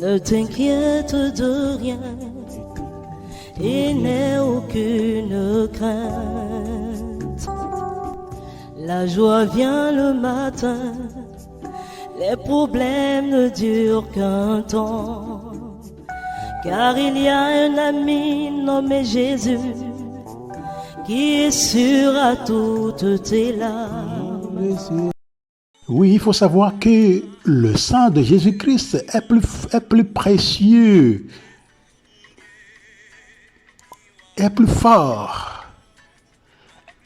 Ne t'inquiète de rien et n'aie aucune crainte. La joie vient le matin, les problèmes ne durent qu'un temps. Car il y a un ami nommé Jésus qui essuiera toutes tes larmes. Oui, il faut savoir que le sang de Jésus-Christ est plus précieux, est plus fort,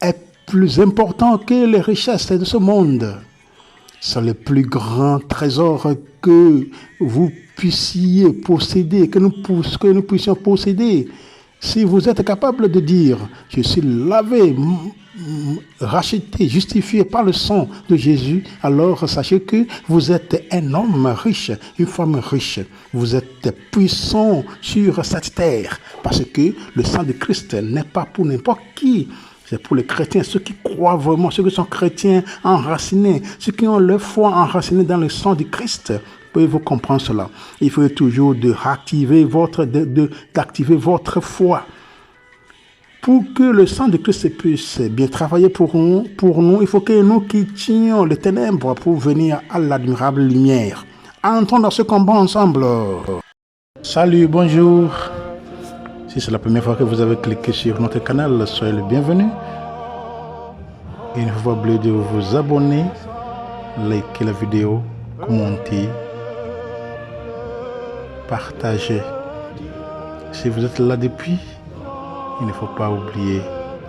est plus important que les richesses de ce monde. C'est le plus grand trésor que vous puissiez posséder, que nous puissions posséder. Si vous êtes capable de dire, je suis lavé, racheté, justifié par le sang de Jésus, alors sachez que vous êtes un homme riche, une femme riche. Vous êtes puissant sur cette terre, parce que le sang de Christ n'est pas pour n'importe qui. C'est pour les chrétiens, ceux qui croient vraiment, ceux qui sont chrétiens enracinés, ceux qui ont leur foi enracinée dans le sang du Christ. Pouvez-vous comprendre cela? Il faut toujours d'activer votre foi. Pour que le sang de Christ puisse bien travailler pour nous, il faut que nous quittions les ténèbres pour venir à l'admirable lumière. Entrons dans ce combat ensemble. Salut, bonjour. Si c'est la première fois que vous avez cliqué sur notre canal, soyez le bienvenu. Il ne faut pas oublier de vous abonner, liker la vidéo, commenter, partager. Si vous êtes là depuis, il ne faut pas oublier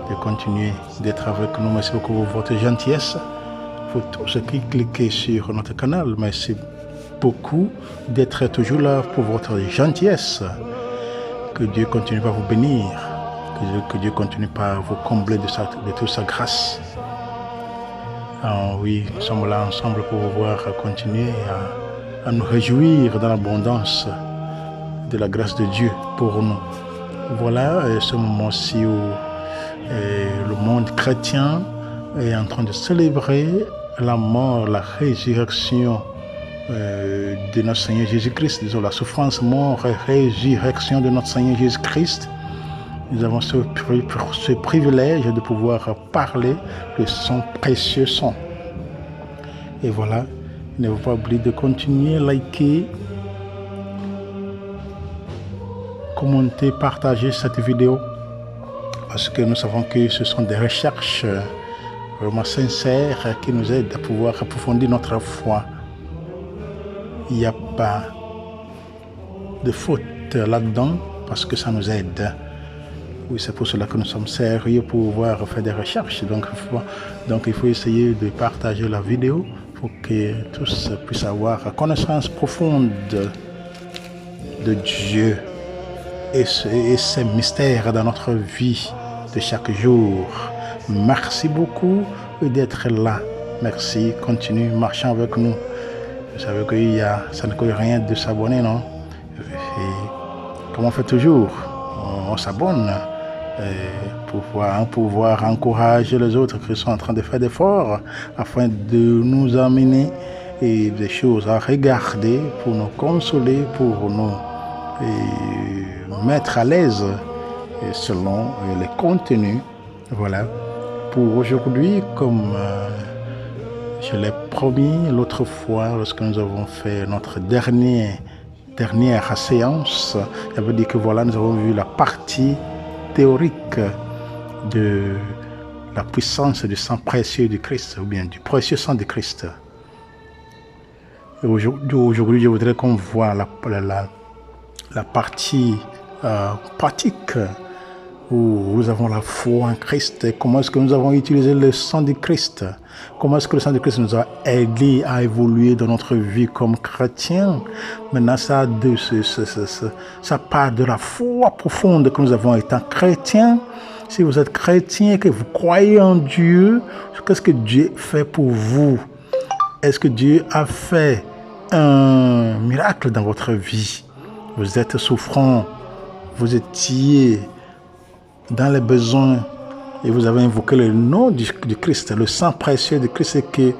de continuer d'être avec nous. Merci beaucoup pour votre gentillesse. Pour tous ceux qui cliquent sur notre canal, merci beaucoup d'être toujours là pour votre gentillesse. Que Dieu continue par vous bénir, que Dieu continue par vous combler de toute sa grâce. Oui, nous sommes là ensemble pour pouvoir continuer à nous réjouir dans l'abondance de la grâce de Dieu pour nous. Voilà ce moment-ci où le monde chrétien est en train de célébrer la mort, la résurrection de notre Seigneur Jésus-Christ, disons la souffrance, mort et résurrection de notre Seigneur Jésus-Christ. Nous avons ce privilège de pouvoir parler de son précieux sang. Et voilà, ne faut pas oublier de continuer, liker, commenter, partager cette vidéo, parce que nous savons que ce sont des recherches vraiment sincères qui nous aident à pouvoir approfondir notre foi. Il n'y a pas de faute là-dedans parce que ça nous aide. Oui, c'est pour cela que nous sommes sérieux pour pouvoir faire des recherches. Donc il faut essayer de partager la vidéo pour que tous puissent avoir connaissance profonde de Dieu et ses mystères dans notre vie de chaque jour. Merci beaucoup d'être là. Merci, continue, marchant avec nous. Vous savez que ça ne coûte rien de s'abonner, non? Et comme on fait toujours, on s'abonne pour pouvoir encourager les autres qui sont en train de faire des efforts afin de nous amener des choses à regarder pour nous consoler, pour nous mettre à l'aise selon les contenus. Voilà. Pour aujourd'hui, comme je l'ai promis l'autre fois, lorsque nous avons fait notre dernière séance, ça veut dire que voilà, nous avons vu la partie théorique de la puissance du sang précieux du Christ, ou bien du précieux sang de Christ. Et aujourd'hui, je voudrais qu'on voit la partie pratique où nous avons la foi en Christ et comment est-ce que nous avons utilisé le sang de Christ. Comment est-ce que le sang de Christ nous a aidés à évoluer dans notre vie comme chrétiens. Maintenant, ça part de la foi profonde que nous avons étant chrétiens. Si vous êtes chrétien et que vous croyez en Dieu, qu'est-ce que Dieu fait pour vous? Est-ce que Dieu a fait un miracle dans votre vie? Vous êtes souffrant, vous étiez dans les besoins et vous avez invoqué le nom du Christ, le sang précieux de Christ, et que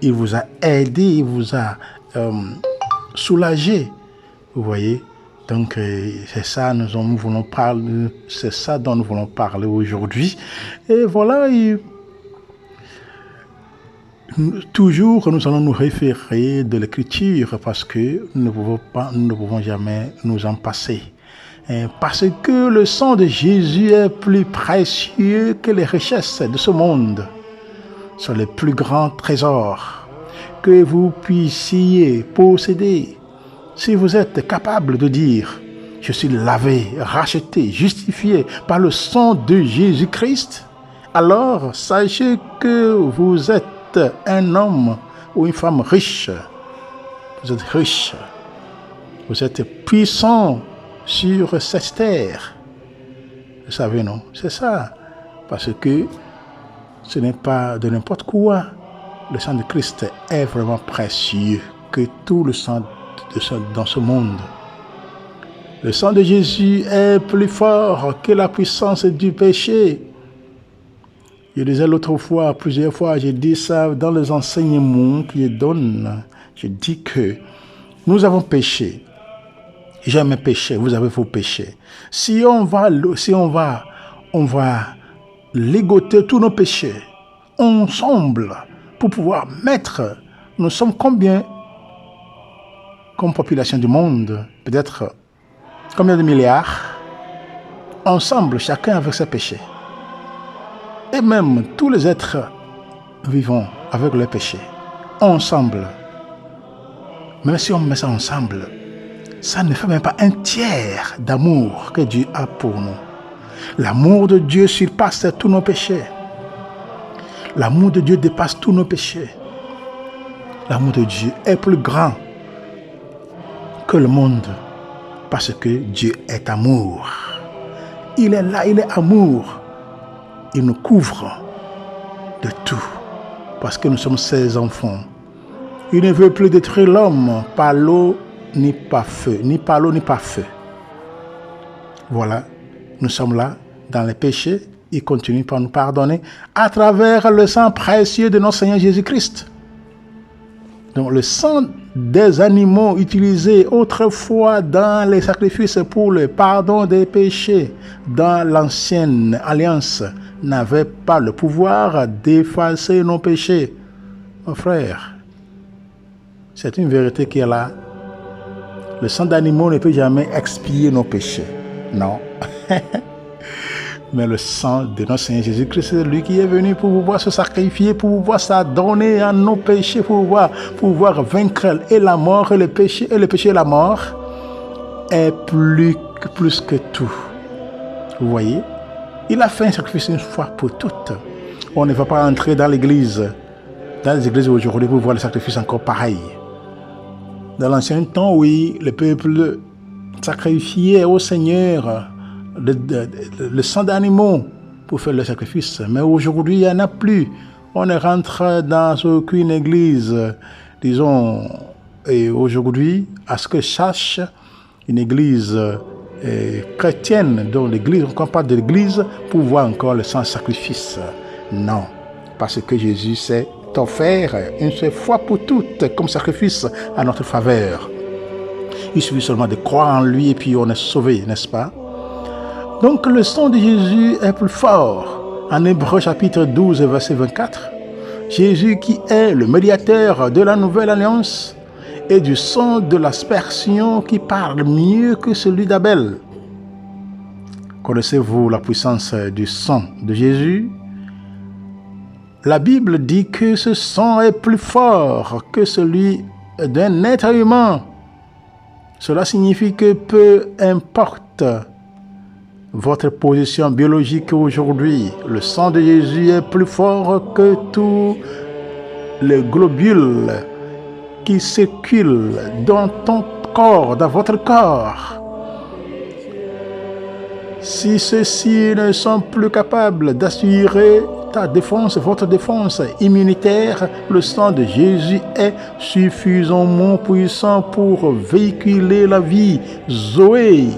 il vous a aidé, il vous a soulagé. Vous voyez? Donc, c'est ça, c'est ça dont nous voulons parler aujourd'hui. Et voilà, toujours, nous allons nous référer de l'Écriture parce que nous ne pouvons jamais nous en passer. Parce que le sang de Jésus est plus précieux que les richesses de ce monde. Ce sont les plus grands trésors que vous puissiez posséder. Si vous êtes capable de dire « Je suis lavé, racheté, justifié par le sang de Jésus-Christ », alors sachez que vous êtes un homme ou une femme riche. Vous êtes riche. Vous êtes puissant sur cette terre. Vous savez, non? C'est ça. Parce que ce n'est pas de n'importe quoi. Le sang de Christ est vraiment précieux que tout le sang dans ce monde. Le sang de Jésus est plus fort que la puissance du péché. Je disais l'autre fois, plusieurs fois, j'ai dit ça dans les enseignements que je donne. Je dis que nous avons péché. J'ai mes péchés, vous avez vos péchés. Si on va ligoter tous nos péchés ensemble pour pouvoir mettre, nous sommes combien comme population du monde? Peut-être combien de milliards? Ensemble, chacun avec ses péchés. Et même tous les êtres vivants avec leurs péchés. Ensemble. Même si on met ça ensemble, ça ne fait même pas un tiers d'amour que Dieu a pour nous. L'amour de Dieu surpasse tous nos péchés. L'amour de Dieu dépasse tous nos péchés. L'amour de Dieu est plus grand que le monde parce que Dieu est amour. Il est là, il est amour. Il nous couvre de tout parce que nous sommes ses enfants. Il ne veut plus détruire l'homme par l'eau ni par feu, ni par l'eau ni par feu. Voilà, nous sommes là dans les péchés. Il continue par nous pardonner à travers le sang précieux de notre Seigneur Jésus-Christ. Donc le sang des animaux utilisés autrefois dans les sacrifices pour le pardon des péchés dans l'ancienne alliance n'avait pas le pouvoir d'effacer nos péchés. Mon frère, c'est une vérité qui est là. Le sang d'animaux ne peut jamais expier nos péchés. Non. Mais le sang de notre Seigneur Jésus-Christ, c'est lui qui est venu pour pouvoir se sacrifier, pour pouvoir s'adonner à nos péchés, pour pouvoir vaincre et la mort et le péché et la mort est plus que tout. Vous voyez? Il a fait un sacrifice une fois pour toutes. On ne va pas entrer dans l'église, dans les églises aujourd'hui pour voir le sacrifice encore pareil. Dans l'ancien temps, oui, le peuple sacrifiait au Seigneur le sang d'animaux pour faire le sacrifice. Mais aujourd'hui, il n'y en a plus. On ne rentre dans aucune église, disons, et aujourd'hui, à ce que sache une église chrétienne, dont l'église, on parle de l'église, pour voir encore le sang sacrifice. Non, parce que Jésus s'est offert une seule fois pour toutes comme sacrifice à notre faveur. Il suffit seulement de croire en lui et puis on est sauvé, n'est-ce pas? Donc le sang de Jésus est plus fort. En Hébreux chapitre 12, verset 24, Jésus qui est le médiateur de la nouvelle alliance et du sang de l'aspersion qui parle mieux que celui d'Abel. Connaissez-vous la puissance du sang de Jésus? La Bible dit que ce sang est plus fort que celui d'un être humain. Cela signifie que peu importe votre position biologique aujourd'hui, le sang de Jésus est plus fort que tous les globules qui circulent dans ton corps, dans votre corps. Si ceux-ci ne sont plus capables d'assurer ta défense, votre défense immunitaire, le sang de Jésus est suffisamment puissant pour véhiculer la vie, Zoé,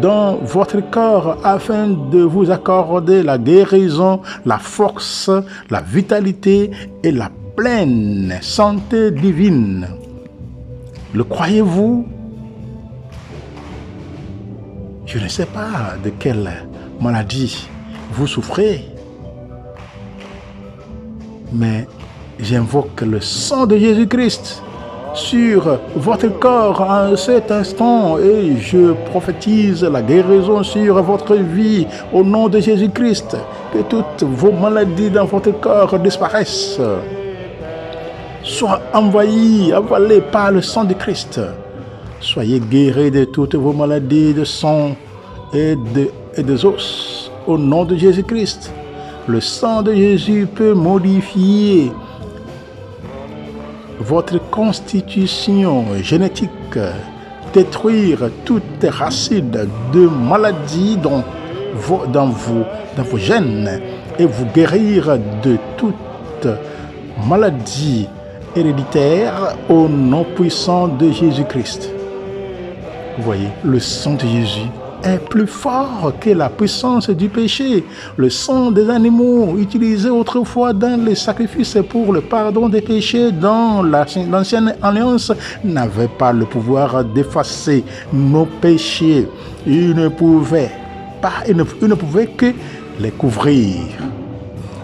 dans votre corps afin de vous accorder la guérison, la force, la vitalité et la pleine santé divine. Le croyez-vous? Je ne sais pas de quelle maladie vous souffrez, mais j'invoque le sang de Jésus-Christ sur votre corps en cet instant et je prophétise la guérison sur votre vie au nom de Jésus-Christ. Que toutes vos maladies dans votre corps disparaissent, soient envahies, avalées par le sang de Christ. Soyez guéris de toutes vos maladies de sang et des os au nom de Jésus-Christ. Le sang de Jésus peut modifier votre constitution génétique, détruire toutes racines de maladies dans vos gènes et vous guérir de toute maladie héréditaire au nom puissant de Jésus-Christ. Vous voyez, le sang de Jésus est plus fort que la puissance du péché. Le sang des animaux utilisé autrefois dans les sacrifices pour le pardon des péchés dans l'ancienne alliance n'avait pas le pouvoir d'effacer nos péchés. Il ne pouvait que les couvrir.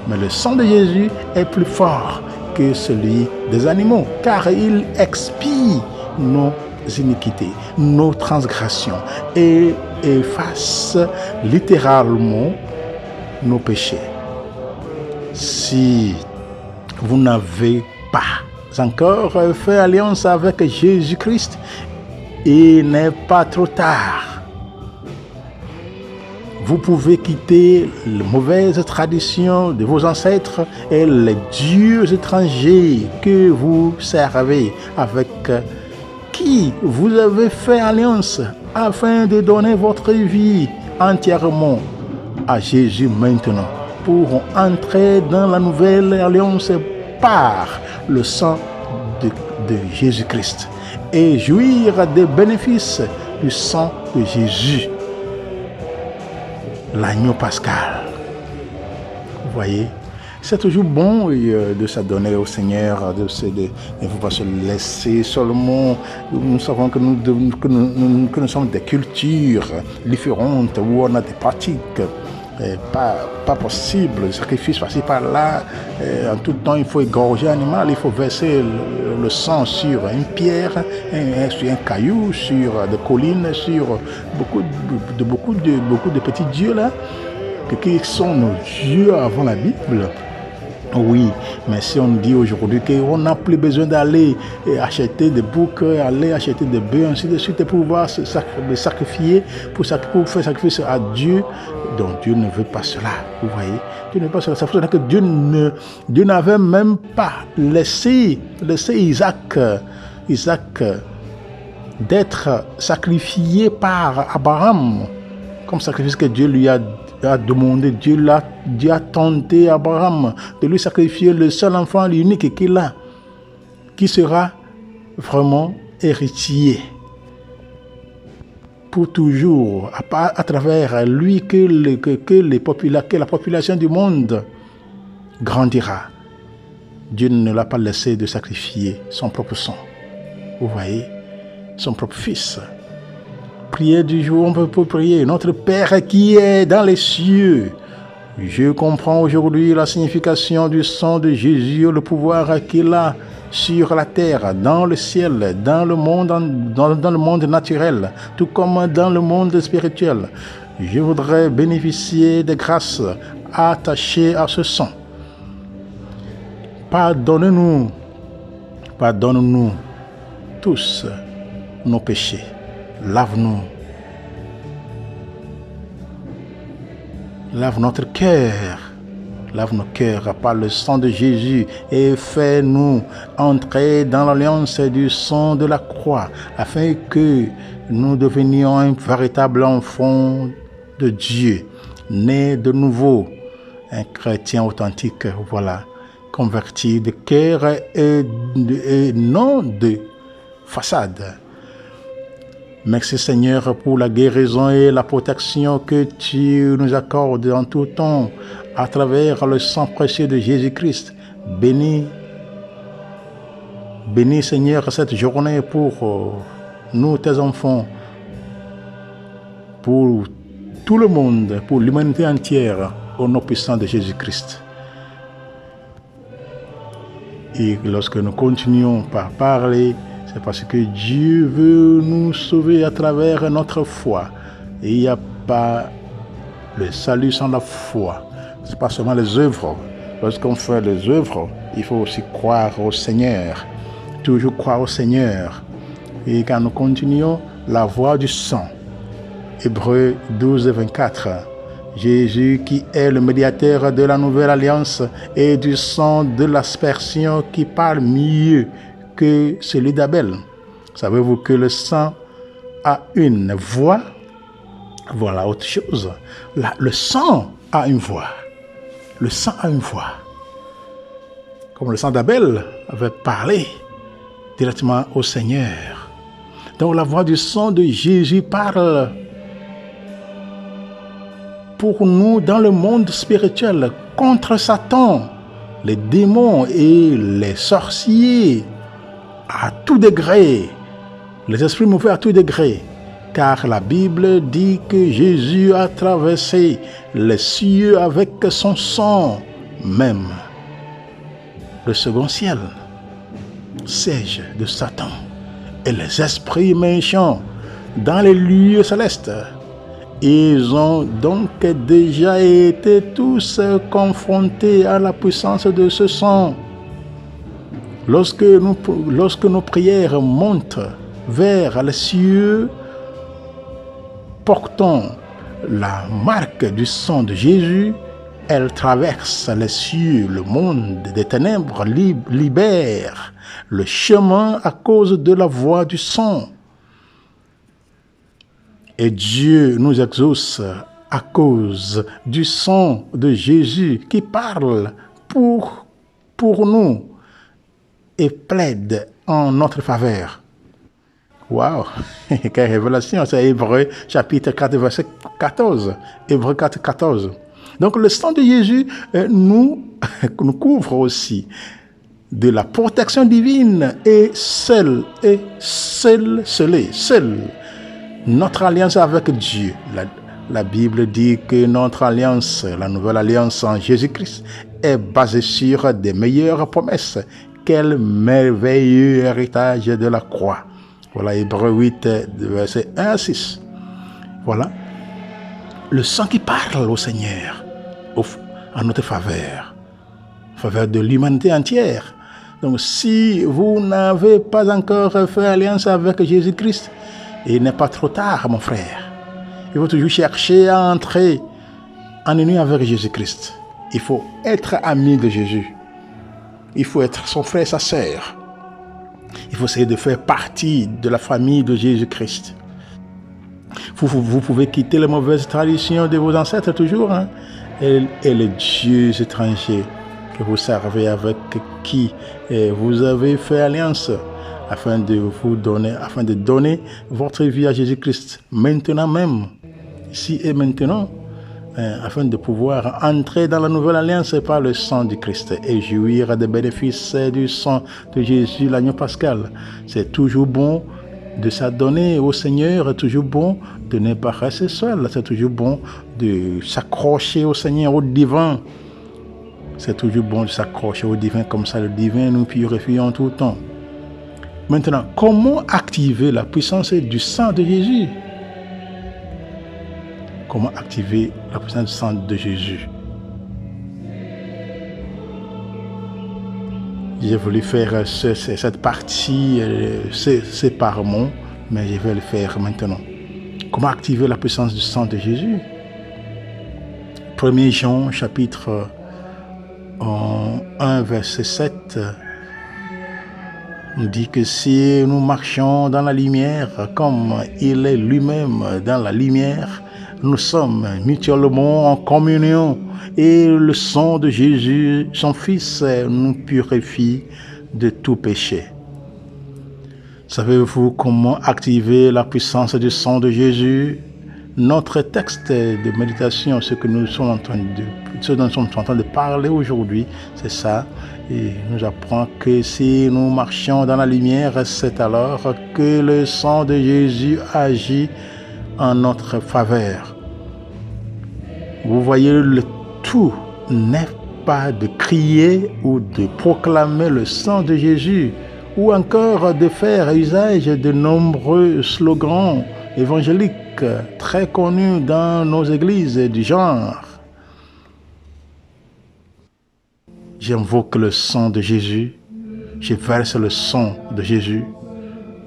Mais le sang de Jésus est plus fort que celui des animaux, car il expie nos iniquités, nos transgressions et efface littéralement nos péchés. Si vous n'avez pas encore fait alliance avec Jésus-Christ, il n'est pas trop tard. Vous pouvez quitter les mauvaises traditions de vos ancêtres et les dieux étrangers que vous servez, avec qui vous avez fait alliance, afin de donner votre vie entièrement à Jésus maintenant, pour entrer dans la nouvelle alliance par le sang de Jésus-Christ et jouir des bénéfices du sang de Jésus, l'agneau pascal. Vous voyez, c'est toujours bon de s'adonner au Seigneur, de ne faut pas se laisser seulement. Nous savons que nous sommes des cultures différentes où on a des pratiques pas possibles, des sacrifices par-ci par-là. En tout temps, il faut égorger l'animal, il faut verser le sang sur une pierre, sur un caillou, sur des collines, sur beaucoup de petits dieux là, qui sont nos dieux avant la Bible. Oui, mais si on dit aujourd'hui qu'on n'a plus besoin d'aller acheter des boucs, aller acheter des bœufs, ainsi de suite, pour pouvoir se sacrifier, pour faire sacrifice à Dieu, donc Dieu ne veut pas cela. Vous voyez, Dieu ne veut pas cela. Ça veut dire que Dieu n'avait même pas laissé Isaac d'être sacrifié par Abraham, comme sacrifice que Dieu lui a demandé. Dieu a tenté Abraham de lui sacrifier le seul enfant, l'unique qu'il a, qui sera vraiment héritier pour toujours, à travers lui que la population du monde grandira. Dieu ne l'a pas laissé de sacrifier son propre sang. Vous voyez, son propre fils. Prière du jour, on peut prier. Notre Père qui est dans les cieux. Je comprends aujourd'hui la signification du sang de Jésus, le pouvoir qu'il a sur la terre, dans le ciel, dans le monde naturel, tout comme dans le monde spirituel. Je voudrais bénéficier des grâces attachées à ce sang. Pardonne-nous tous nos péchés. Lave-nous. Lave notre cœur. Lave nos cœurs par le sang de Jésus et fais-nous entrer dans l'alliance du sang de la croix afin que nous devenions un véritable enfant de Dieu, né de nouveau, un chrétien authentique, voilà, converti de cœur et non de façade. Merci Seigneur pour la guérison et la protection que tu nous accordes en tout temps à travers le sang précieux de Jésus-Christ. Bénis Bénis, Seigneur, cette journée pour nous, tes enfants, pour tout le monde, pour l'humanité entière, au nom puissant de Jésus-Christ. Et lorsque nous continuons par parler, c'est parce que Dieu veut nous sauver à travers notre foi. Et il n'y a pas le salut sans la foi. Ce n'est pas seulement les œuvres. Lorsqu'on fait les œuvres, il faut aussi croire au Seigneur. Toujours croire au Seigneur. Et quand nous continuons, la voie du sang. Hébreux 12, 24. Jésus qui est le médiateur de la nouvelle alliance et du sang de l'aspersion qui parle mieux que celui d'Abel. Savez-vous que le sang a une voix? Voilà autre chose. Le sang a une voix. Le sang a une voix. Comme le sang d'Abel avait parlé directement au Seigneur. Donc la voix du sang de Jésus parle pour nous dans le monde spirituel contre Satan, les démons et les sorciers à tout degré, les esprits mauvais à tout degré. Car la Bible dit que Jésus a traversé les cieux avec son sang, même le second ciel, siège de Satan, et les esprits méchants dans les lieux célestes. Ils ont donc déjà été tous confrontés à la puissance de ce sang. Lorsque nos prières montent vers les cieux, portant la marque du sang de Jésus, elles traversent les cieux, le monde des ténèbres libère le chemin à cause de la voix du sang. Et Dieu nous exauce à cause du sang de Jésus qui parle pour nous et plaide en notre faveur. Waouh, quelle révélation, c'est Hébreux chapitre 4, verset 14. Hébreux 4, 14. Donc le sang de Jésus nous couvre aussi de la protection divine et seule notre alliance avec Dieu. La Bible dit que notre alliance, la nouvelle alliance en Jésus-Christ, est basée sur des meilleures promesses. Quel merveilleux héritage de la croix. Voilà, Hébreux 8, verset 1 à 6. Voilà. Le sang qui parle au Seigneur, en notre faveur de l'humanité entière. Donc, si vous n'avez pas encore fait alliance avec Jésus-Christ, il n'est pas trop tard, mon frère. Il faut toujours chercher à entrer en union avec Jésus-Christ. Il faut être ami de Jésus. Il faut être son frère et sa sœur. Il faut essayer de faire partie de la famille de Jésus-Christ. Vous pouvez quitter les mauvaises traditions de vos ancêtres toujours, hein, et les dieux étrangers que vous servez, avec qui vous avez fait alliance, afin de donner votre vie à Jésus-Christ maintenant même, ici et maintenant, afin de pouvoir entrer dans la nouvelle alliance par le sang du Christ et jouir des bénéfices du sang de Jésus, l'agneau pascal. C'est toujours bon de s'adonner au Seigneur, toujours bon de ne pas rester seul, c'est toujours bon de s'accrocher au Seigneur, au divin. C'est toujours bon de s'accrocher au divin, comme ça le divin nous purifie en tout temps. Maintenant, comment activer la puissance du sang de Jésus? Comment activer la puissance du sang de Jésus? J'ai voulu faire cette partie séparément, mais je vais le faire maintenant. Comment activer la puissance du sang de Jésus? 1 Jean, chapitre 1, verset 7, nous dit que si nous marchons dans la lumière, comme il est lui-même dans la lumière, nous sommes mutuellement en communion et le sang de Jésus, son Fils, nous purifie de tout péché. Savez-vous comment activer la puissance du sang de Jésus? Notre texte de méditation, ce dont nous sommes en train de parler aujourd'hui, c'est ça. Il nous apprend que si nous marchons dans la lumière, c'est alors que le sang de Jésus agit en notre faveur. Vous voyez, le tout n'est pas de crier ou de proclamer le sang de Jésus, ou encore de faire usage de nombreux slogans évangéliques très connus dans nos églises du genre. J'invoque le sang de Jésus, je verse le sang de Jésus,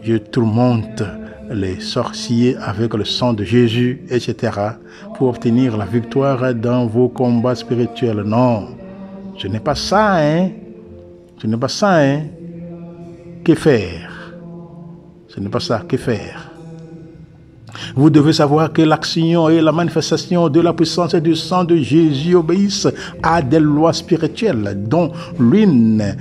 je tourmente les sorciers avec le sang de Jésus, etc., pour obtenir la victoire dans vos combats spirituels. Non, ce n'est pas ça, hein. Ce n'est pas ça, hein. Que faire? Ce n'est pas ça, que faire? Vous devez savoir que l'action et la manifestation de la puissance et du sang de Jésus obéissent à des lois spirituelles, dont l'une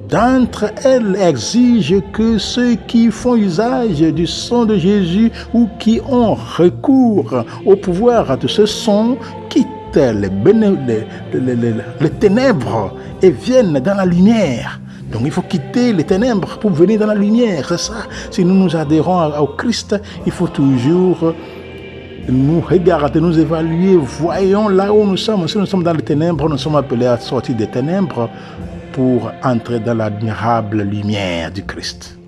d'entre elles exige que ceux qui font usage du sang de Jésus ou qui ont recours au pouvoir de ce sang quittent les ténèbres et viennent dans la lumière. Donc il faut quitter les ténèbres pour venir dans la lumière, c'est ça. Si nous nous adhérons au Christ, il faut toujours nous regarder, nous évaluer, voyons là où nous sommes. Si nous sommes dans les ténèbres, nous sommes appelés à sortir des ténèbres pour entrer dans l'admirable lumière du Christ.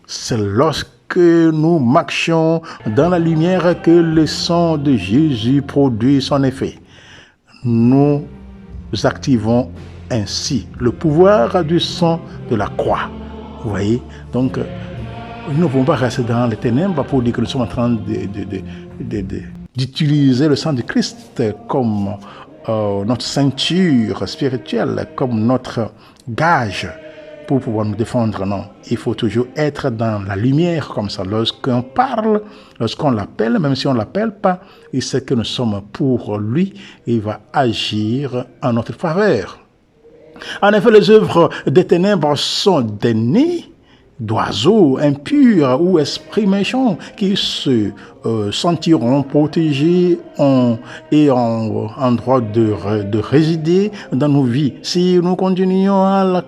C'est lorsque nous marchons dans la lumière que le sang de Jésus produit son effet. Nous activons ainsi le pouvoir du sang de la croix. Vous voyez? Donc, nous ne pouvons pas rester dans les ténèbres pour dire que nous sommes en train d'utiliser le sang de Christ comme notre ceinture spirituelle, comme notre gage pour pouvoir nous défendre. Non, il faut toujours être dans la lumière comme ça. Lorsqu'on parle, lorsqu'on l'appelle, même si on ne l'appelle pas, il sait que nous sommes pour lui et il va agir en notre faveur. En effet, les œuvres des ténèbres sont des nids d'oiseaux impurs ou esprits méchants qui se sentiront protégés et en droit de résider dans nos vies si nous continuons à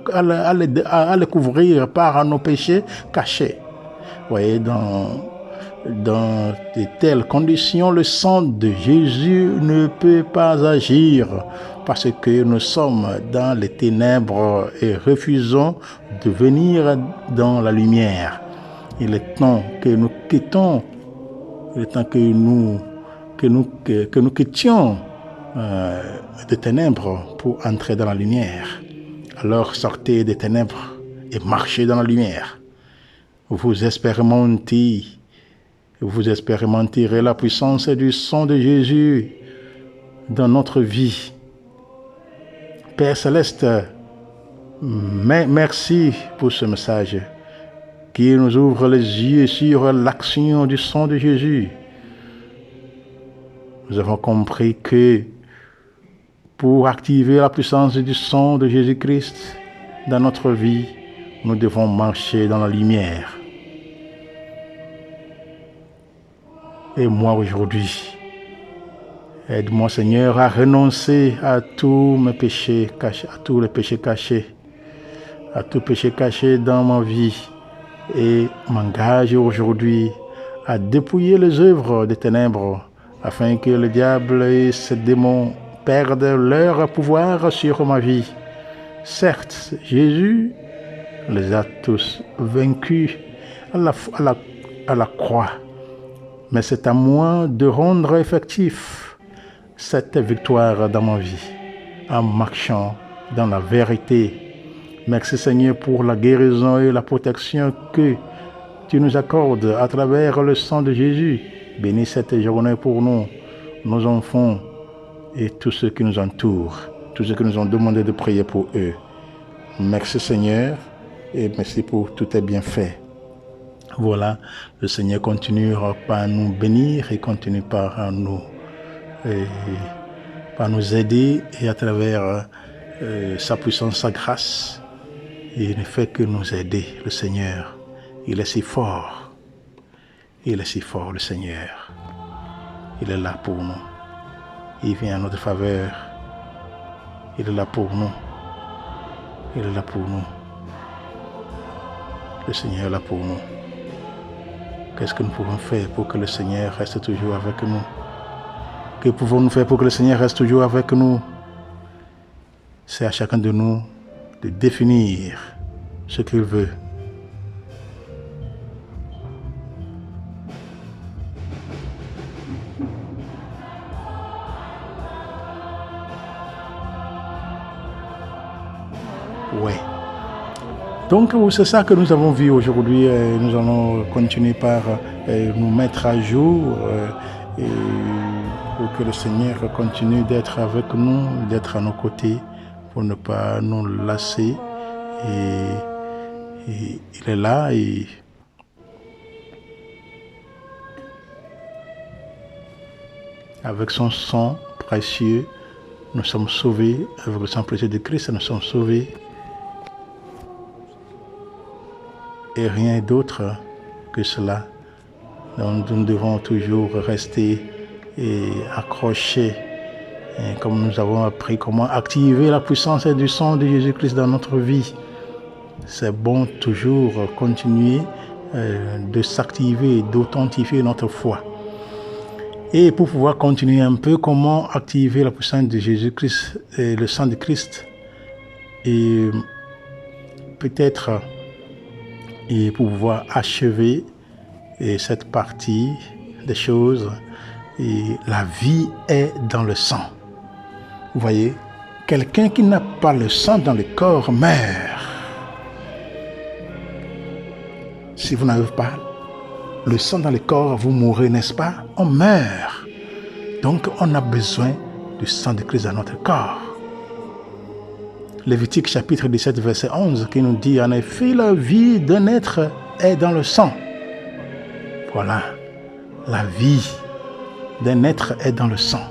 les couvrir par nos péchés cachés. Vous voyez, dans de telles conditions, le sang de Jésus ne peut pas agir parce que nous sommes dans les ténèbres et refusons de venir dans la lumière. Il est temps que nous quittions, des ténèbres pour entrer dans la lumière. Alors sortez des ténèbres et marchez dans la lumière. Vous expérimenterez la puissance du sang de Jésus dans notre vie. Père Céleste, merci pour ce message qui nous ouvre les yeux sur l'action du sang de Jésus. Nous avons compris que pour activer la puissance du sang de Jésus-Christ dans notre vie, nous devons marcher dans la lumière. Et moi aujourd'hui, aide-moi Seigneur à renoncer à tous mes péchés cachés, à tous les péchés cachés, à tout péché caché dans ma vie et m'engage aujourd'hui à dépouiller les œuvres des ténèbres afin que le diable et ses démons perdent leur pouvoir sur ma vie. Certes, Jésus les a tous vaincus à la croix, mais c'est à moi de rendre effectif cette victoire dans ma vie, en marchant dans la vérité. Merci Seigneur pour la guérison et la protection que tu nous accordes à travers le sang de Jésus. Bénis cette journée pour nous, nos enfants et tous ceux qui nous entourent, tous ceux qui nous ont demandé de prier pour eux. Merci Seigneur et merci pour tous tes bienfaits. Voilà, le Seigneur continue par nous bénir et continue par nous aider et à travers sa puissance, sa grâce, il ne fait que nous aider, le Seigneur. Il est si fort, le Seigneur. Il est là pour nous. Il vient à notre faveur. Il est là pour nous. Il est là pour nous. Le Seigneur est là pour nous. Qu'est-ce que nous pouvons faire pour que le Seigneur reste toujours avec nous? Que pouvons-nous faire pour que le Seigneur reste toujours avec nous? C'est à chacun de nous de définir ce qu'il veut. Ouais. Donc c'est ça que nous avons vu aujourd'hui. Nous allons continuer par nous mettre à jour et pour que le Seigneur continue d'être avec nous, d'être à nos côtés pour ne pas nous lasser. Et il est là et avec son sang précieux, nous sommes sauvés. Avec le sang précieux de Christ, nous sommes sauvés. Et rien d'autre que cela. Donc nous devons toujours rester accrochés. Et comme nous avons appris comment activer la puissance du sang de Jésus-Christ dans notre vie. C'est bon toujours continuer de s'activer, d'authentifier notre foi. Et pour pouvoir continuer un peu, comment activer la puissance de Jésus-Christ et le sang de Christ. Et peut-être et pour pouvoir achever cette partie des choses. Et la vie est dans le sang. Vous voyez, quelqu'un qui n'a pas le sang dans le corps meurt. Si vous n'avez pas le sang dans le corps, vous mourrez, n'est-ce pas? On meurt. Donc on a besoin du sang de Christ dans notre corps. Lévitique chapitre 17, verset 11, qui nous dit, en effet, la vie d'un être est dans le sang. Voilà, la vie d'un être est dans le sang.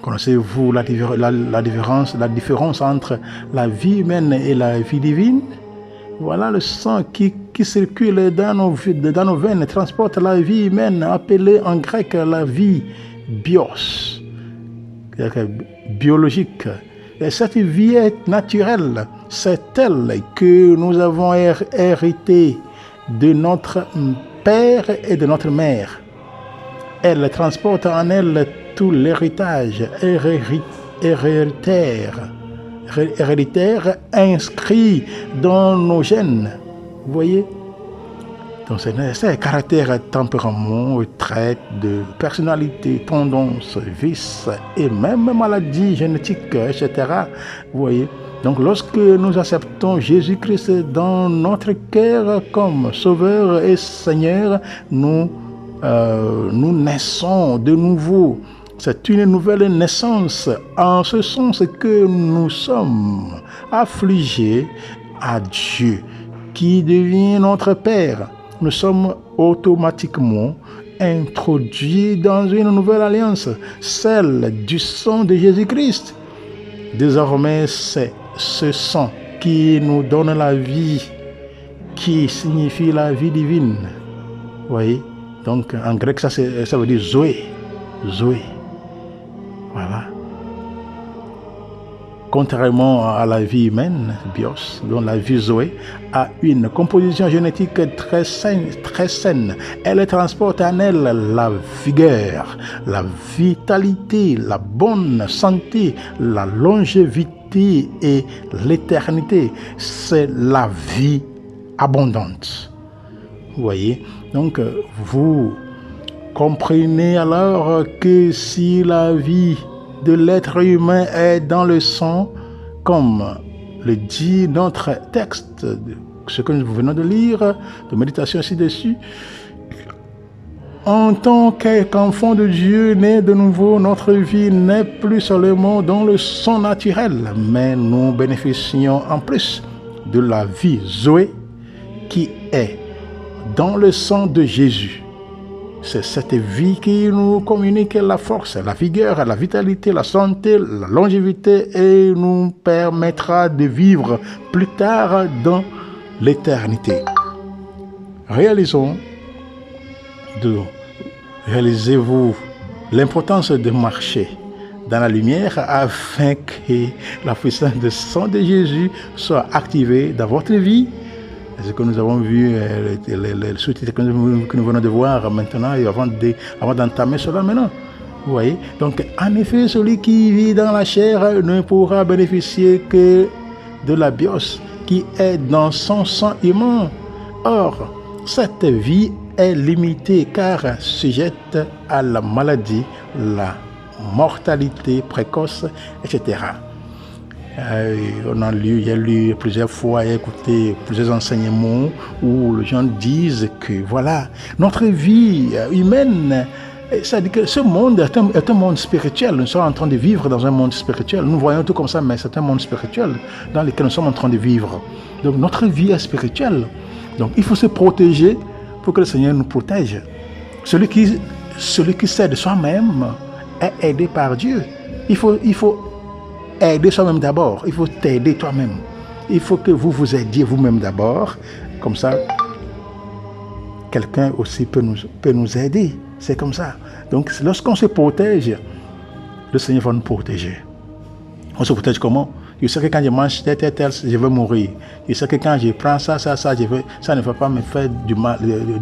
Connaissez-vous la différence entre la vie humaine et la vie divine? Voilà le sang qui circule dans nos veines, transporte la vie humaine, appelée en grec la vie bios, biologique. Et cette vie est naturelle, c'est elle que nous avons héritée de notre père et de notre mère. Elle transporte en elle tout l'héritage héréditaire inscrit dans nos gènes. Vous voyez? Donc c'est caractère, tempérament, traits de personnalité, tendances, vices et même maladies génétiques, etc. Vous voyez? Donc lorsque nous acceptons Jésus-Christ dans notre cœur comme Sauveur et Seigneur, nous naissons de nouveau. C'est une nouvelle naissance en ce sens que nous sommes affligés à Dieu qui devient notre Père. Nous sommes automatiquement introduits dans une nouvelle alliance, celle du sang de Jésus-Christ. Désormais, c'est ce sang qui nous donne la vie, qui signifie la vie divine. Vous voyez? Donc, en grec, ça veut dire Zoé. Zoé. Voilà. Contrairement à la vie humaine, bios, dont la vie Zoé a une composition génétique très saine. Elle transporte en elle la vigueur, la vitalité, la bonne santé, la longévité et l'éternité. C'est la vie abondante. Vous voyez? Donc, vous comprenez alors que si la vie de l'être humain est dans le sang, comme le dit notre texte, ce que nous venons de lire, de méditation ci-dessus, en tant qu'enfant de Dieu né de nouveau, notre vie n'est plus seulement dans le sang naturel, mais nous bénéficions en plus de la vie Zoé qui est dans le sang de Jésus. C'est cette vie qui nous communique la force, la vigueur, la vitalité, la santé, la longévité et nous permettra de vivre plus tard dans l'éternité. Réalisez-vous l'importance de marcher dans la lumière afin que la puissance du sang de Jésus soit activée dans votre vie. C'est ce que nous avons vu, le sous-titre que nous venons de voir maintenant, et avant d'entamer cela maintenant. Vous voyez? Donc, en effet, celui qui vit dans la chair ne pourra bénéficier que de la bios qui est dans son sang humain. Or, cette vie est limitée car sujette à la maladie, la mortalité précoce, etc. J'ai lu plusieurs fois et écouté plusieurs enseignements où les gens disent que voilà, notre vie humaine, c'est-à-dire que ce monde est un monde spirituel. Nous sommes en train de vivre dans un monde spirituel. Nous voyons tout comme ça, mais c'est un monde spirituel dans lequel nous sommes en train de vivre. Donc notre vie est spirituelle. Donc il faut se protéger pour que le Seigneur nous protège. Celui qui sait de soi-même est aidé par Dieu. Il faut aider soi-même d'abord. Il faut t'aider toi-même. Il faut que vous vous aidiez vous-même d'abord. Comme ça, quelqu'un aussi peut nous aider. C'est comme ça. Donc, lorsqu'on se protège, le Seigneur va nous protéger. On se protège comment? Je sais que quand je mange tel, je vais mourir. Je sais que quand je prends ça, ça ne va pas me faire du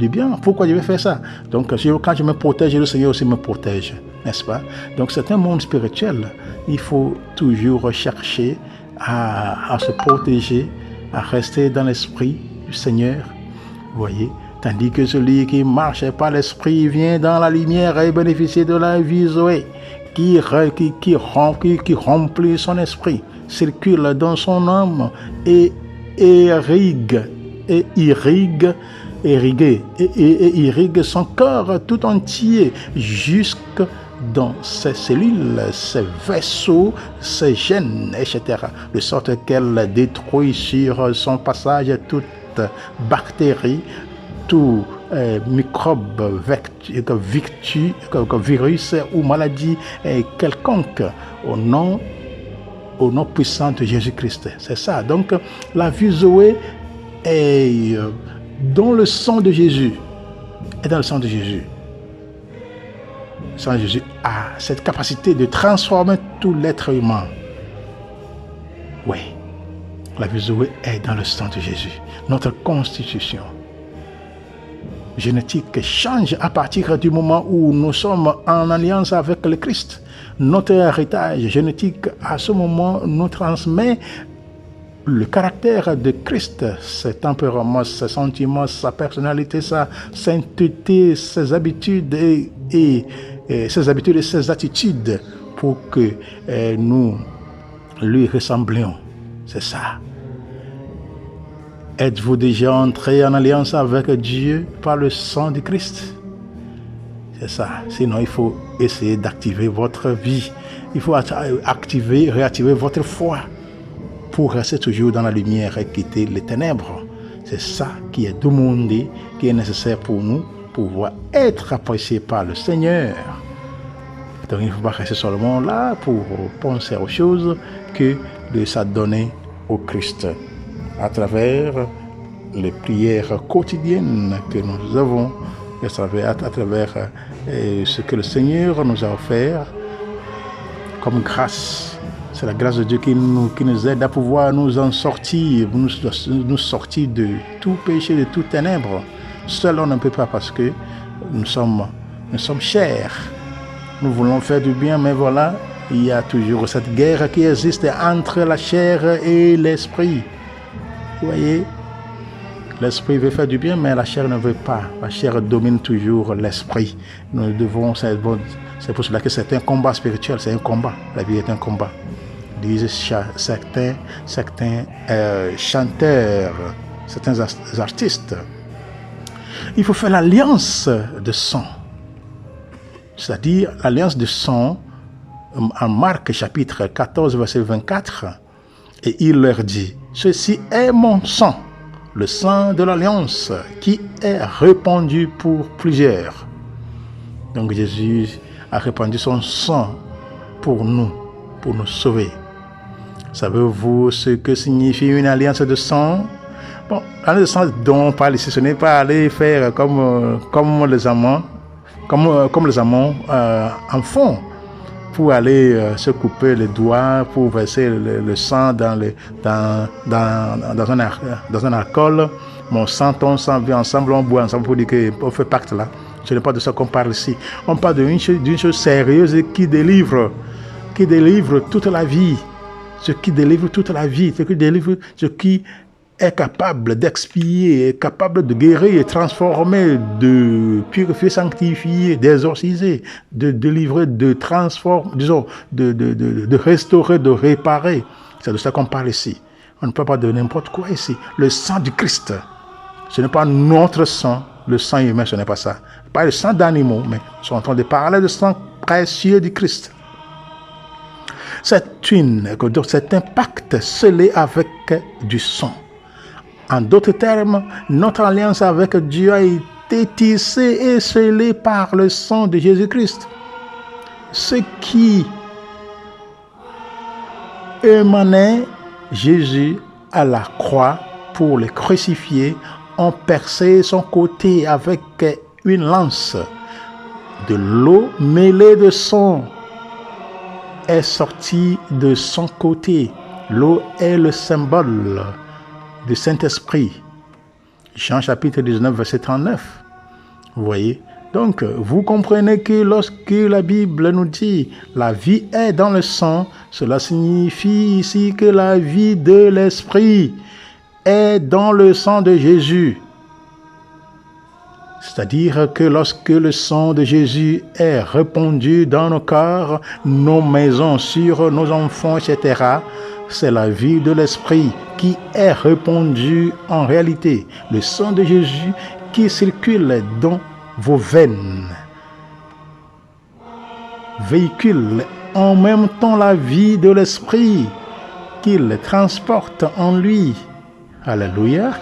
bien. Pourquoi je vais faire ça? Donc, quand je me protège, le Seigneur aussi me protège. N'est-ce pas? Donc, c'est un monde spirituel. Il faut toujours chercher à se protéger, à rester dans l'esprit du Seigneur. Vous voyez? Tandis que celui qui marche par l'esprit vient dans la lumière et bénéficie de la vie Zoé, qui remplit son esprit, circule dans son âme et irrigue son corps tout entier jusque dans ses cellules, ses vaisseaux, ses gènes, etc. De sorte qu'elle détruit sur son passage toute bactérie, tout microbe, virus ou maladie quelconque au nom puissant de Jésus-Christ. C'est ça. Donc, la vie Zoé est dans le sang de Jésus. Et dans le sang de Jésus. Le sang de Jésus a cette capacité de transformer tout l'être humain. Oui. La vie Zoé est dans le sang de Jésus. Notre constitution génétique change à partir du moment où nous sommes en alliance avec le Christ. Notre héritage génétique à ce moment nous transmet le caractère de Christ, ses tempéraments, ses sentiments, sa personnalité, sa sainteté, ses habitudes et ses attitudes pour que nous lui ressemblions. C'est ça. Êtes-vous déjà entré en alliance avec Dieu par le sang de Christ? C'est ça. Sinon, il faut essayer d'activer votre vie. Il faut réactiver votre foi pour rester toujours dans la lumière et quitter les ténèbres. C'est ça qui est demandé, qui est nécessaire pour nous, pour pouvoir être appréciés par le Seigneur. Donc, il ne faut pas rester seulement là pour penser aux choses que de s'adonner au Christ à travers les prières quotidiennes que nous avons, à travers ce que le Seigneur nous a offert comme grâce. C'est la grâce de Dieu qui nous aide à pouvoir nous en sortir, nous sortir de tout péché, de toute ténèbres. Seul on ne peut pas parce que nous sommes chers. Nous voulons faire du bien, mais voilà, il y a toujours cette guerre qui existe entre la chair et l'esprit. Vous voyez, l'esprit veut faire du bien, mais la chair ne veut pas. La chair domine toujours l'esprit. C'est pour cela que c'est un combat spirituel, c'est un combat. La vie est un combat. Disent certains chanteurs, certains artistes. Il faut faire l'alliance de sang. C'est-à-dire l'alliance de sang en Marc chapitre 14, verset 24. Et il leur dit, ceci est mon sang, le sang de l'alliance, qui est répandu pour plusieurs. Donc Jésus a répandu son sang pour nous sauver. Savez-vous ce que signifie une alliance de sang? Bon, l'alliance de sang dont on parle ici, ce n'est pas aller faire comme les amants, comme les amants en font, pour aller se couper les doigts, pour verser le sang dans un alcool. Mon sang, ton sang, vient ensemble, on boit ensemble pour dire qu'on fait pacte là. Ce n'est pas de ça qu'on parle ici. On parle d'une chose sérieuse qui délivre toute la vie. Ce qui délivre toute la vie, ce qui est capable d'expier, est capable de guérir, transformer, de purifier, sanctifier, d'exorciser, de délivrer, de transformer, disons, de restaurer, de réparer. C'est de ça qu'on parle ici. On ne peut pas de n'importe quoi ici. Le sang du Christ, ce n'est pas notre sang, le sang humain, ce n'est pas ça. Pas le sang d'animaux, mais nous sommes en train de parler du sang précieux du Christ. C'est un pacte scellé avec du sang. En d'autres termes, notre alliance avec Dieu a été tissée et scellée par le sang de Jésus-Christ. Ce qui émanait Jésus à la croix pour le crucifier, ont percé son côté avec une lance. De l'eau mêlée de sang est sortie de son côté. L'eau est le symbole du Saint-Esprit. Jean chapitre 19, verset 39. Vous voyez? Donc, vous comprenez que lorsque la Bible nous dit « la vie est dans le sang », cela signifie ici que la vie de l'Esprit est dans le sang de Jésus. C'est-à-dire que lorsque le sang de Jésus est répandu dans nos corps, nos maisons, sur nos enfants, etc., c'est la vie de l'Esprit qui est répandue en réalité. Le sang de Jésus qui circule dans vos veines véhicule en même temps la vie de l'Esprit qu'il transporte en lui. Alléluia.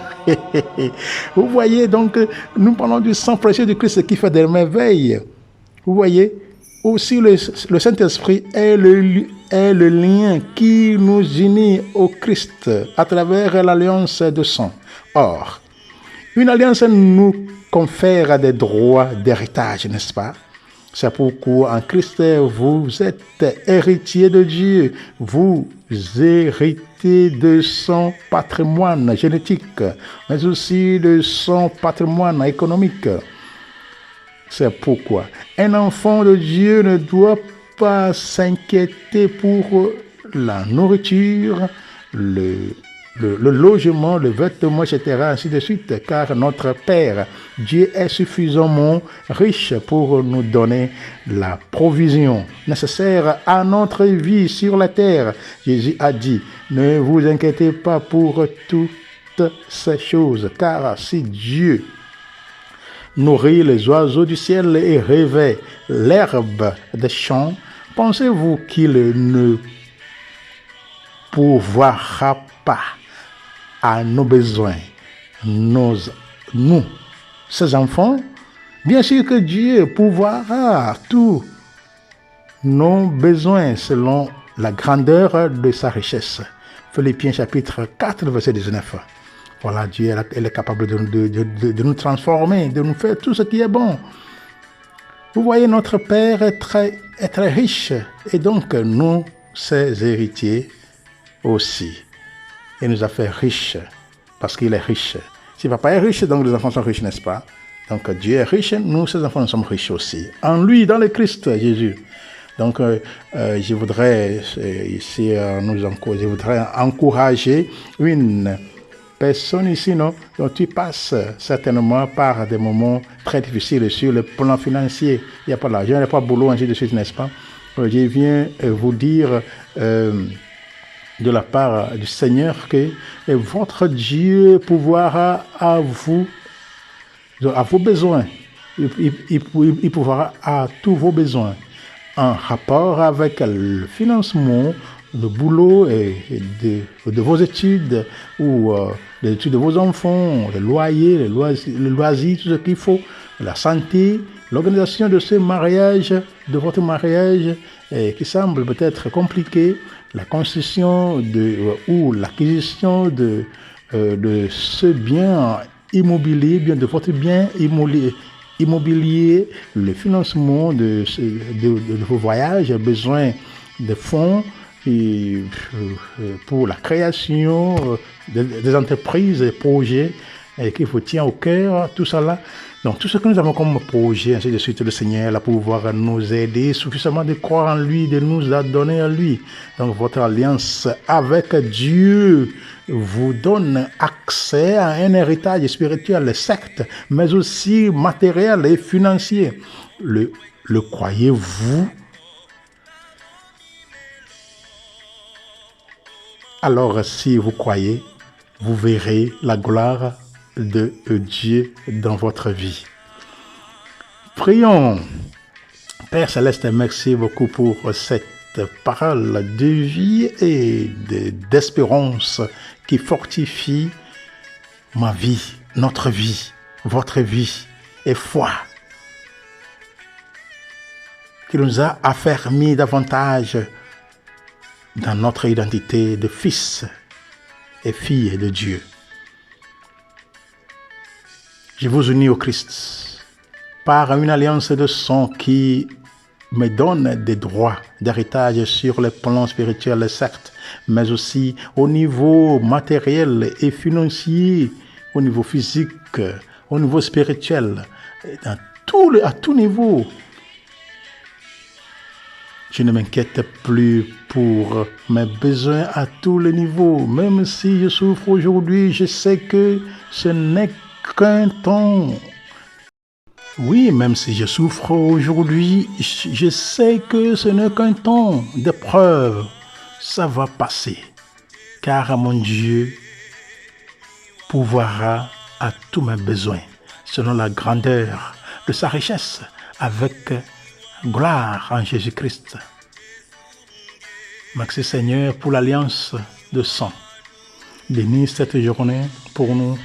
Vous voyez donc, nous parlons du sang précieux du Christ qui fait des merveilles. Vous voyez, aussi le Saint-Esprit est le lien qui nous unit au Christ à travers l'alliance de sang. Or, une alliance nous confère des droits d'héritage, n'est-ce pas? C'est pourquoi en Christ, vous êtes héritiers de Dieu. Vous héritez de son patrimoine génétique, mais aussi de son patrimoine économique. C'est pourquoi un enfant de Dieu ne doit pas s'inquiéter pour la nourriture, le logement, le vêtement, etc., ainsi de suite, car notre Père, Dieu est suffisamment riche pour nous donner la provision nécessaire à notre vie sur la terre. Jésus a dit, ne vous inquiétez pas pour toutes ces choses, car si Dieu nourrit les oiseaux du ciel et revêt l'herbe des champs, pensez-vous qu'il ne pourvoira pas à nos besoins, nous, ses enfants? Bien sûr que Dieu pourvoira tous nos besoins selon la grandeur de sa richesse. Philippiens chapitre 4, verset 19. Voilà, Dieu elle est capable de nous transformer, de nous faire tout ce qui est bon. Vous voyez, notre Père est très riche, et donc nous, ses héritiers aussi. Il nous a fait riches parce qu'il est riche. Si papa est riche, donc les enfants sont riches, n'est-ce pas? Donc Dieu est riche, nous, ses enfants, nous sommes riches aussi. En lui, dans le Christ Jésus. Donc je voudrais ici je voudrais encourager une personne ici, non? Donc tu passes certainement par des moments très difficiles sur le plan financier. Il n'y a pas d'argent, il n'y a pas de boulot, ainsi de suite, n'est-ce pas? Je viens vous dire de la part du Seigneur que votre Dieu pourvoira à vos besoins. Il pourvoira à tous vos besoins en rapport avec le financement, le boulot de vos études ou les études de vos enfants, les loyers, les loisirs, tout ce qu'il faut, la santé, l'organisation de ce mariage, de votre mariage qui semble peut-être compliqué, la construction ou l'acquisition de ce bien immobilier, bien de votre bien immobilier, le financement de vos voyages, besoin de fonds et, pour la création des entreprises, des projets qui vous tient au cœur, tout ça là. Donc, tout ce que nous avons comme projet, ainsi de suite, le Seigneur, là, pour pouvoir nous aider, suffisamment de croire en lui, de nous donner à lui. Donc, votre alliance avec Dieu vous donne accès à un héritage spirituel, secte, mais aussi matériel et financier. Le croyez-vous? Alors, si vous croyez, vous verrez la gloire de Dieu dans votre vie. Prions. Père Céleste, merci beaucoup pour cette parole de vie et d'espérance qui fortifie ma vie, notre vie, votre vie et foi, qui nous a affermis davantage dans notre identité de fils et filles de Dieu. Je vous unis au Christ par une alliance de sang qui me donne des droits d'héritage sur le plan spirituel, certes, mais aussi au niveau matériel et financier, au niveau physique, au niveau spirituel, à tout niveau. Je ne m'inquiète plus pour mes besoins à tous les niveaux. Même si je souffre aujourd'hui, je sais que ce n'est qu'un temps. Oui, même si je souffre aujourd'hui, je sais que ce n'est qu'un temps d'épreuve. Ça va passer, car mon Dieu pourvoira à tous mes besoins, selon la grandeur de sa richesse, avec gloire en Jésus-Christ. Merci Seigneur pour l'alliance de sang. Bénis cette journée pour nous,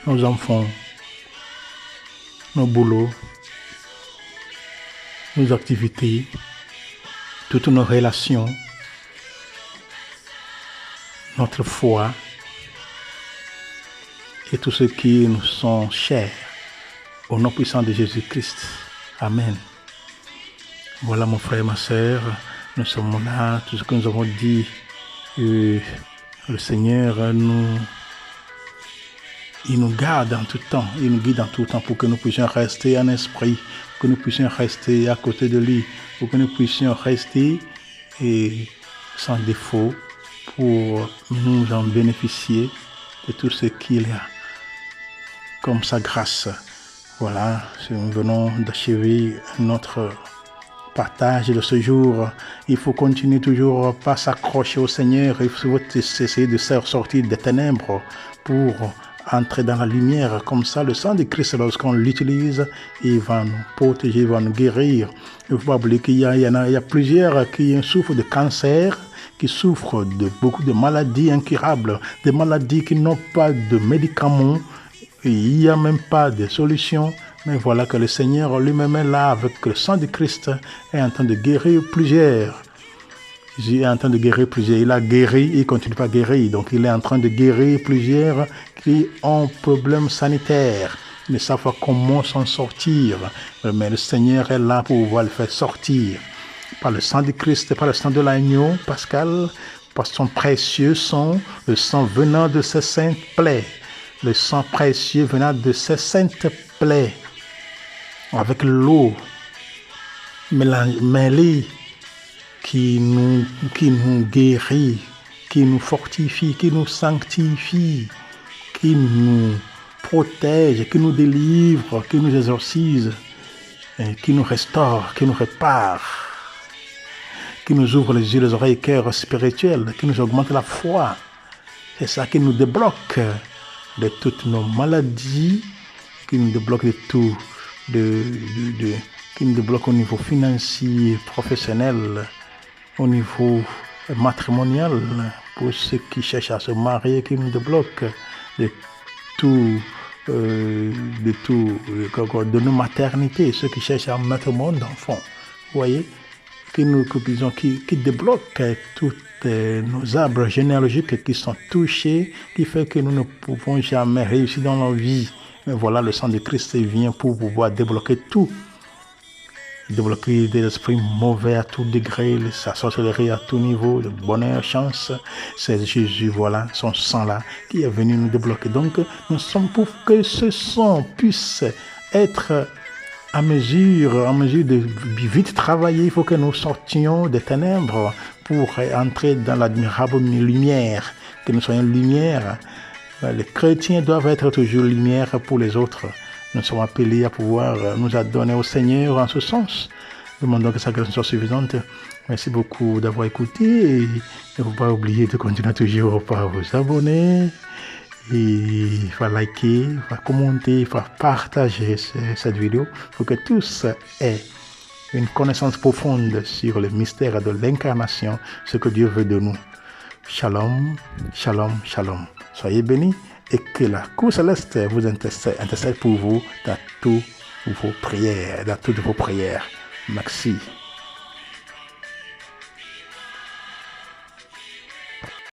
nos enfants, nos boulots, nos activités, toutes nos relations, notre foi et tout ce qui nous sont chers. Au nom puissant de Jésus-Christ. Amen. Voilà mon frère et ma sœur, nous sommes là, tout ce que nous avons dit, le Seigneur il nous garde en tout temps, il nous guide en tout temps pour que nous puissions rester en esprit, pour que nous puissions rester à côté de lui, pour que nous puissions rester sans défaut pour nous en bénéficier de tout ce qu'il y a comme sa grâce. Voilà, nous venons d'achever notre partage de ce jour. Il faut continuer toujours pas s'accrocher au Seigneur, il faut essayer de sortir des ténèbres pour entrer dans la lumière. Comme ça, le sang de Christ, lorsqu'on l'utilise, il va nous protéger, il va nous guérir. Il ne faut pas oublier qu'il y a plusieurs qui souffrent de cancer, qui souffrent de beaucoup de maladies incurables, des maladies qui n'ont pas de médicaments, et il n'y a même pas de solution. Mais voilà que le Seigneur lui-même est là avec le sang de Christ, est en train de guérir plusieurs. Jésus est en train de guérir plusieurs. Il a guéri, il continue pas à guérir. Donc il est en train de guérir plusieurs qui ont problème sanitaire. Ils ne savent pas comment s'en sortir. Mais le Seigneur est là pour pouvoir le faire sortir. Par le sang de Christ, par le sang de l'agneau pascal, par son précieux sang, le sang venant de ses saintes plaies. Le sang précieux venant de ses saintes plaies. Avec l'eau mêlée qui nous guérit, qui nous fortifie, qui nous sanctifie, qui nous protège, qui nous délivre, qui nous exorcise, qui nous restaure, qui nous répare, qui nous ouvre les yeux, les oreilles, le cœur spirituel, qui nous augmente la foi. C'est ça qui nous débloque de toutes nos maladies, qui nous débloque de tout. Qui nous débloque au niveau financier, professionnel, au niveau matrimonial, pour ceux qui cherchent à se marier, qui nous débloque de nos maternités, ceux qui cherchent à mettre au monde enfants, vous voyez, qui débloque toutes nos arbres généalogiques qui sont touchés, qui fait que nous ne pouvons jamais réussir dans nos vies. Mais voilà, le sang de Christ vient pour pouvoir débloquer tout. Débloquer des esprits mauvais à tout degré, sa sorcellerie à tout niveau, le bonheur, chance. C'est Jésus, voilà, son sang-là, qui est venu nous débloquer. Donc, nous sommes pour que ce sang puisse être à mesure de vite travailler. Il faut que nous sortions des ténèbres pour entrer dans l'admirable lumière, que nous soyons lumière. Les chrétiens doivent être toujours lumière pour les autres. Nous sommes appelés à pouvoir nous adonner au Seigneur en ce sens. Demandons que sa grâce soit suffisante. Merci beaucoup d'avoir écouté et ne faut pas oublier de continuer toujours par vous abonner. Et il faut liker, il faut commenter, il faut partager cette vidéo pour que tous aient une connaissance profonde sur le mystère de l'incarnation, ce que Dieu veut de nous. Shalom, shalom, shalom. Soyez bénis et que la cour céleste vous intercède pour vous dans toutes vos prières. Merci.